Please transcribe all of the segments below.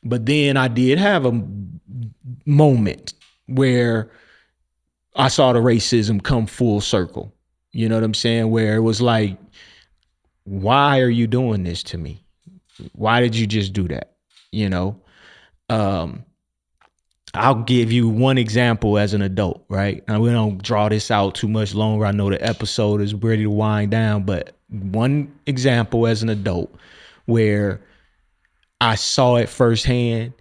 But then I did have a moment where I saw the racism come full circle. You know what I'm saying? Where it was like, why are you doing this to me? Why did you just do that? You know, I'll give you one example as an adult, right? And we don't draw this out too much longer. I know the episode is ready to wind down, but one example as an adult where I saw it firsthand.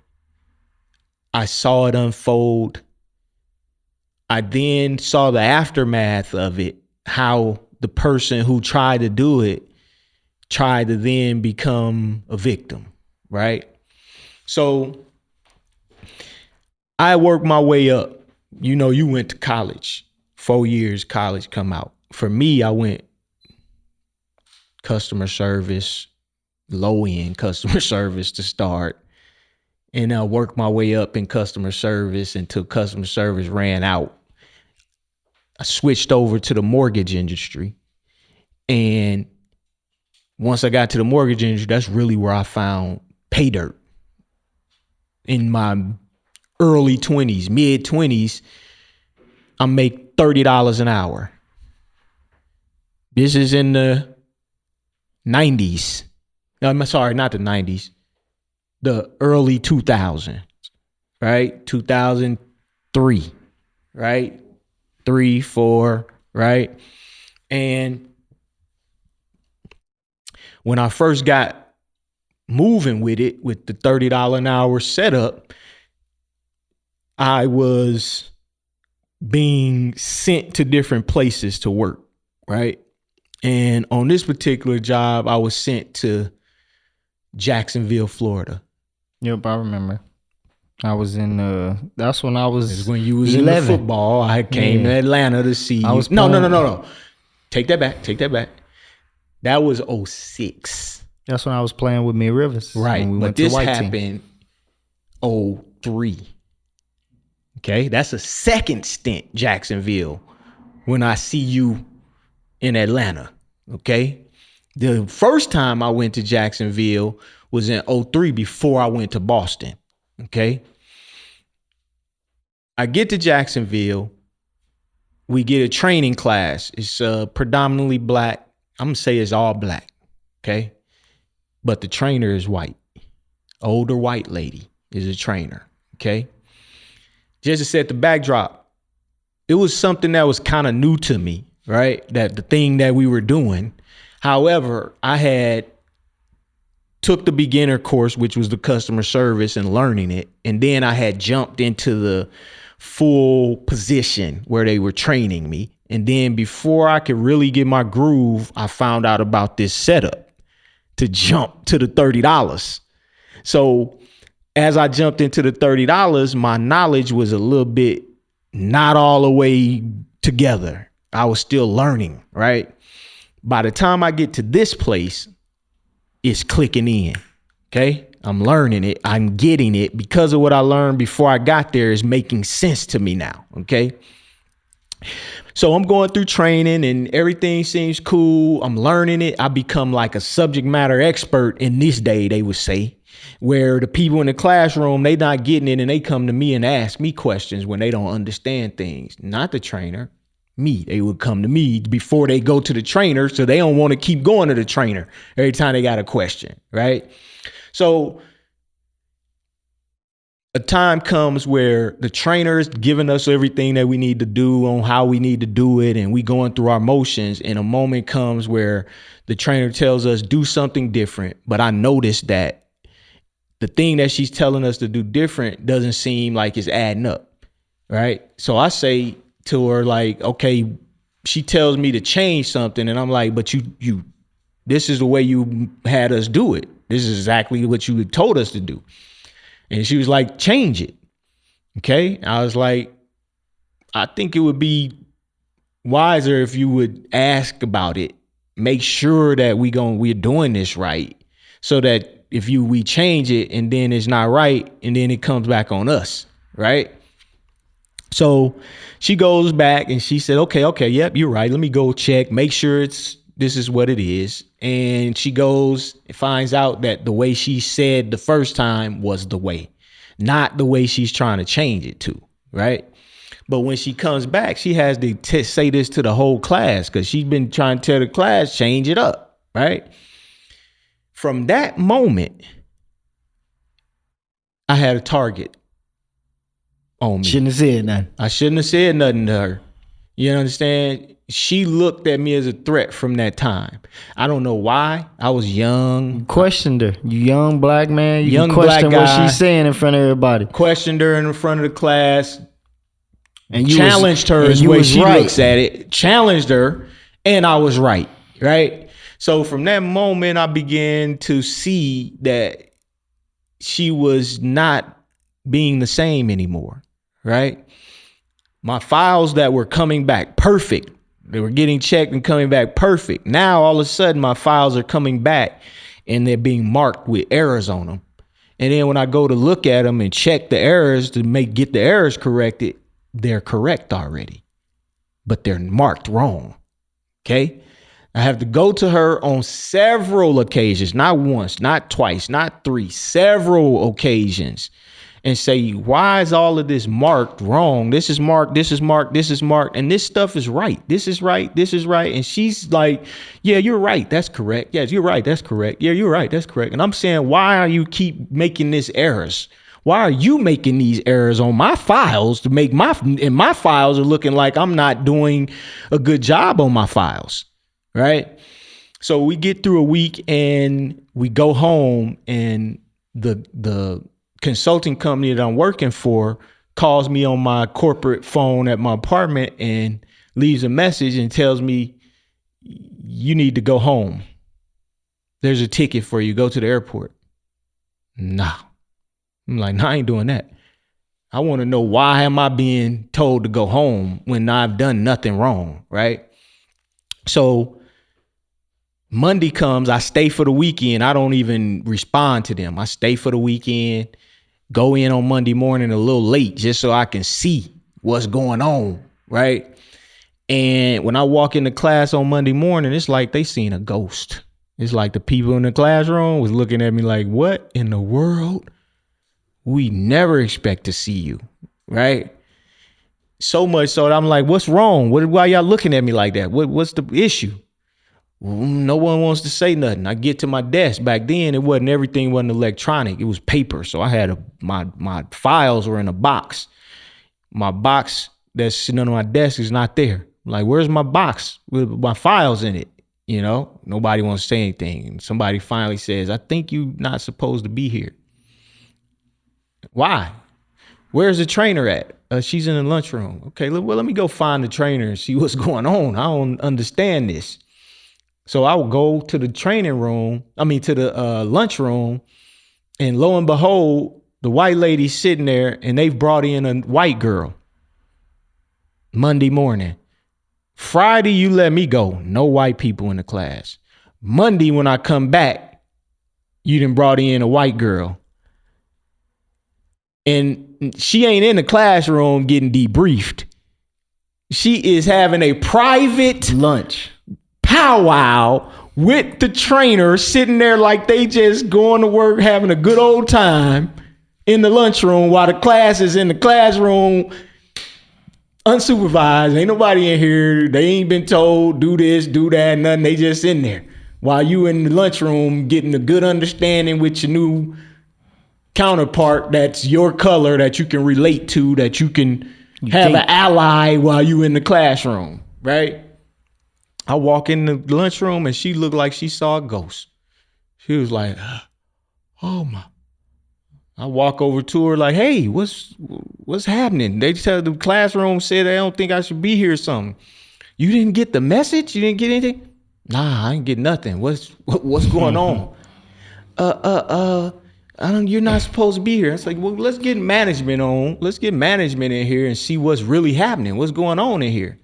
I saw it unfold. I then saw the aftermath of it, how the person who tried to do it tried to then become a victim, right? So I worked my way up. You know, you went to college, 4 years college come out. For me, I went customer service, low end customer service to start. And I worked my way up in customer service until customer service ran out. I switched over to the mortgage industry. And once I got to the mortgage industry, that's really where I found pay dirt. In my early 20s, mid 20s, I make $30 an hour. This is in the 90s. No, I'm sorry, not the 90s. The early 2000s, right? 2003, right? 3, 4, right? And when I first got moving with it, with the $30 an hour setup, I was being sent to different places to work, right? And on this particular job, I was sent to Jacksonville, Florida. Yep, I remember. I was in that's when I was when you was 11. in the football. I came to Atlanta to see you. No. Take that back. That was 06. That's when I was playing with Mid Rivers. Right. We but this happened 03. Okay. That's a second stint, Jacksonville, when I see you in Atlanta. Okay. The first time I went to Jacksonville was in 03 before I went to Boston. Okay. I get to Jacksonville. We get a training class. It's predominantly black. I'm going to say it's all black. Okay. But the trainer is white. Older white lady is a trainer. Okay. Just to set the backdrop, it was something that was kind of new to me, right? That the thing that we were doing. However, I had took the beginner course, which was the customer service and learning it. And then I had jumped into the full position where they were training me. And then before I could really get my groove, I found out about this setup to jump to the $30. So as I jumped into the $30, my knowledge was a little bit not all the way together. I was still learning, right? By the time I get to this place, it's clicking in. Okay. I'm learning it. I'm getting it because of what I learned before I got there is making sense to me now. Okay. So I'm going through training and everything seems cool. I'm learning it. I become like a subject matter expert in this day, they would say, where the people in the classroom, they not getting it and they come to me and ask me questions when they don't understand things. Not the trainer. Me. They would come to me before they go to the trainer, so they don't want to keep going to the trainer every time they got a question, right? So a time comes where the trainer is giving us everything that we need to do on how we need to do it, and we going through our motions, and a moment comes where the trainer tells us do something different, but I noticed that the thing that she's telling us to do different doesn't seem like it's adding up, right? So I say to her, like, okay, she tells me to change something, and I'm like, but you this is the way you had us do it. This is exactly what you had told us to do. And she was like, change it. Okay. I was like, I think it would be wiser if you would ask about it, make sure that we're doing this right, so that if we change it and then it's not right, and then it comes back on us, right? So she goes back and she said, okay, yep, you're right. Let me go check, make sure it's This is what it is. And she goes and finds out that the way she said the first time was the way, not the way she's trying to change it to, right? But when she comes back, she has to say this to the whole class because she's been trying to tell the class, change it up, right? From that moment, I had a target on me. Shouldn't have said nothing. I shouldn't have said nothing to her. You understand? She looked at me as a threat from that time. I don't know why. I was young. You questioned her. You young black man. You Young can question black what guy. she's saying in front of everybody. Questioned her in front of the class. And you Challenged her and is you the way was she right. looks at it. Challenged her, and I was right. Right? So from that moment, I began to see that she was not being the same anymore. Right? My files that were coming back perfect. They were getting checked and coming back perfect. Now, all of a sudden, my files are coming back and they're being marked with errors on them. And then when I go to look at them and check the errors to get the errors corrected, they're correct already, but they're marked wrong. Okay. I have to go to her on several occasions, not once, not twice, not three, several occasions, and say, why is all of this marked wrong? This is marked, this is marked, this is marked, and this stuff is right. This is right, this is right. And she's like, yeah, you're right. That's correct. Yes, you're right. That's correct. Yeah, you're right. That's correct. And I'm saying, why are you keep making this errors? Why are you making these errors on my files to make my files are looking like I'm not doing a good job on my files, right? So we get through a week and we go home, and the consulting company that I'm working for calls me on my corporate phone at my apartment and leaves a message and tells me, you need to go home. There's a ticket for you. Go to the airport. Nah. I'm like, nah, I ain't doing that. I want to know, why am I being told to go home when I've done nothing wrong, right? So Monday comes, I stay for the weekend. I don't even respond to them. I stay for the weekend, go in on Monday morning a little late just so I can see what's going on, right? And when I walk into class on Monday morning, it's like they seen a ghost. It's like the people in the classroom was looking at me like, what in the world? We never expect to see you, right? So much so that I'm like, what's wrong? Why y'all looking at me like that? What's the issue? No one wants to say nothing. I get to my desk. Back then, everything wasn't electronic. It was paper. So I had my files were in a box. My box that's sitting on my desk is not there. I'm like, where's my box with my files in it? You know, nobody wants to say anything. And somebody finally says, I think you're not supposed to be here. Why? Where's the trainer at? She's in the lunchroom. Okay, well, let me go find the trainer and see what's going on. I don't understand this. So I would go to the to the lunchroom, and lo and behold, the white lady's sitting there, and they've brought in a white girl. Monday morning. Friday, you let me go. No white people in the class. Monday, when I come back, you done brought in a white girl. And she ain't in the classroom getting debriefed. She is having a private Lunch. powwow with the trainer, sitting there like they just going to work, having a good old time in the lunchroom while the class is in the classroom, unsupervised. Ain't nobody in here. They ain't been told, do this, do that, nothing. They just in there while you in the lunchroom getting a good understanding with your new counterpart that's your color, that you can relate to, that you can have an ally while you in the classroom, right? I walk in the lunchroom and she looked like she saw a ghost. She was like, oh my. I walk over to her like, hey, what's happening? They tell the classroom said they don't think I should be here or something. You didn't get the message? You didn't get anything? Nah, I didn't get nothing. What's going on? You're not supposed to be here. It's like, well, let's get management on. Let's get management in here and see what's really happening. What's going on in here?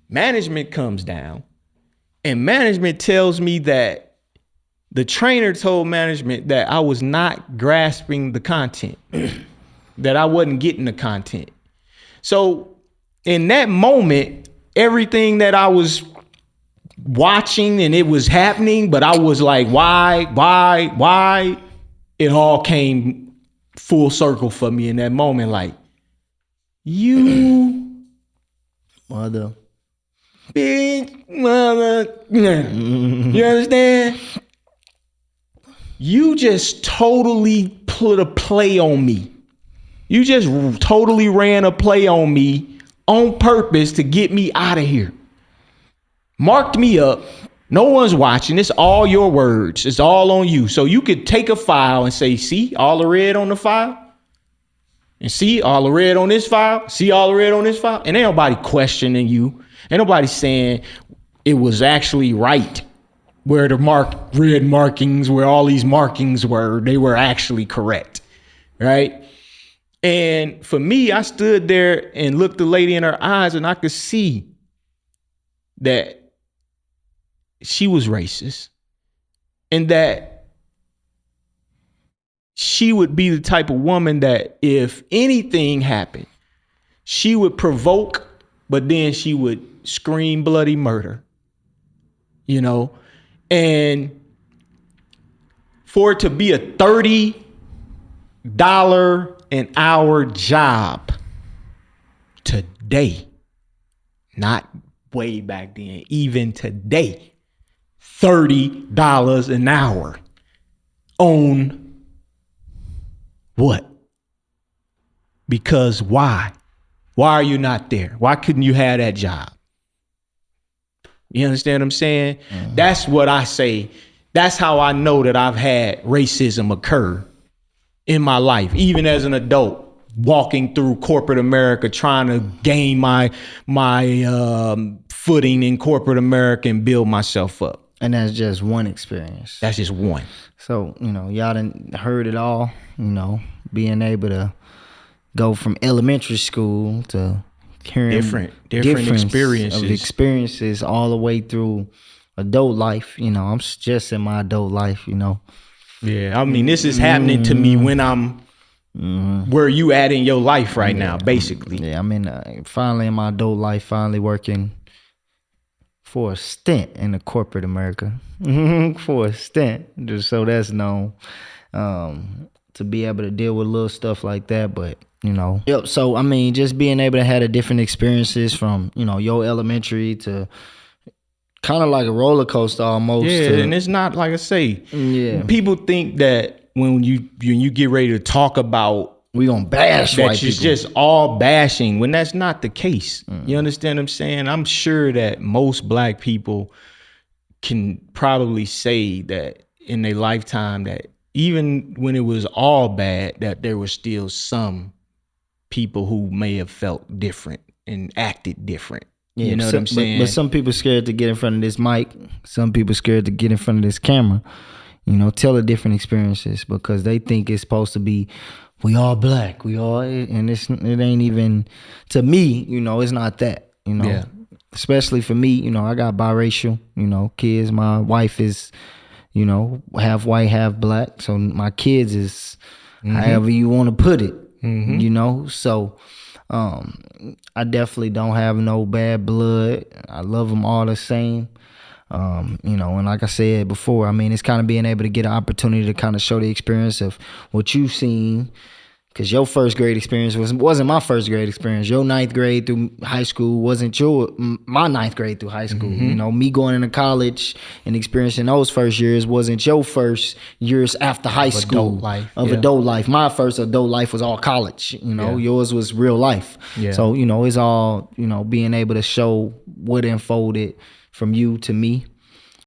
Management comes down, and management tells me that the trainer told management that I was not grasping the content, that I wasn't getting the content. So in that moment, everything that I was watching and it was happening, but I was like, why? It all came full circle for me in that moment. Like, you Mother. big mother. You understand? You just totally put a play on me. You just totally ran a play on me on purpose to get me out of here. Marked me up. No one's watching. It's all your words. It's all on you. So you could take a file and say, see all the red on the file? And see all the red on this file? See all the red on this file? And ain't nobody questioning you. Ain't nobody saying it was actually right. Where the red markings, where all these markings were, they were actually correct. Right? And for me, I stood there and looked the lady in her eyes and I could see that she was racist and that she would be the type of woman that if anything happened, she would provoke, but then she would scream bloody murder, you know? And for it to be a $30 an hour job today, not way back then, even today, $30 an hour on what? Because why? Why are you not there? Why couldn't you have that job? You understand what I'm saying? Mm-hmm. That's what I say. That's how I know that I've had racism occur in my life, even as an adult, walking through corporate America, trying to gain my footing in corporate America and build myself up. And that's just one experience. That's just one. So, y'all done heard it all, being able to go from elementary school to hearing different experiences all the way through adult life. I'm just in my adult life, Yeah, I mean, this is happening to me when I'm where you at in your life right now, basically. Yeah, I'm finally in my adult life, finally working for a stint in the corporate America. For a stint, just so that's known. To be able to deal with little stuff like that, but Yep. So just being able to have the different experiences from your elementary to kind of like a roller coaster almost. Yeah, and it's not like I say. Yeah. People think that when you get ready to talk about we gonna bash that white it's people. just all bashing when that's not the case. You understand what I'm saying? I'm sure that most black people can probably say that in their lifetime that even when it was all bad, that there was still some people who may have felt different and acted different. Yeah, you know what I'm saying? But some people scared to get in front of this mic. Some people scared to get in front of this camera. Tell the different experiences because they think it's supposed to be, we all black, we all, and it ain't even, to me, it's not that, Yeah. Especially for me, I got biracial, kids. My wife is, half white, half black. So my kids is however you want to put it, So I definitely don't have no bad blood. I love them all the same. And like I said before, it's kind of being able to get an opportunity to kind of show the experience of what you've seen. Because your first grade experience wasn't my first grade experience. Your ninth grade through high school wasn't my ninth grade through high school. Me going into college and experiencing those first years wasn't your first years after high school adult life. My first adult life was all college. Yours was real life. Yeah. So it's all being able to show what unfolded from you to me.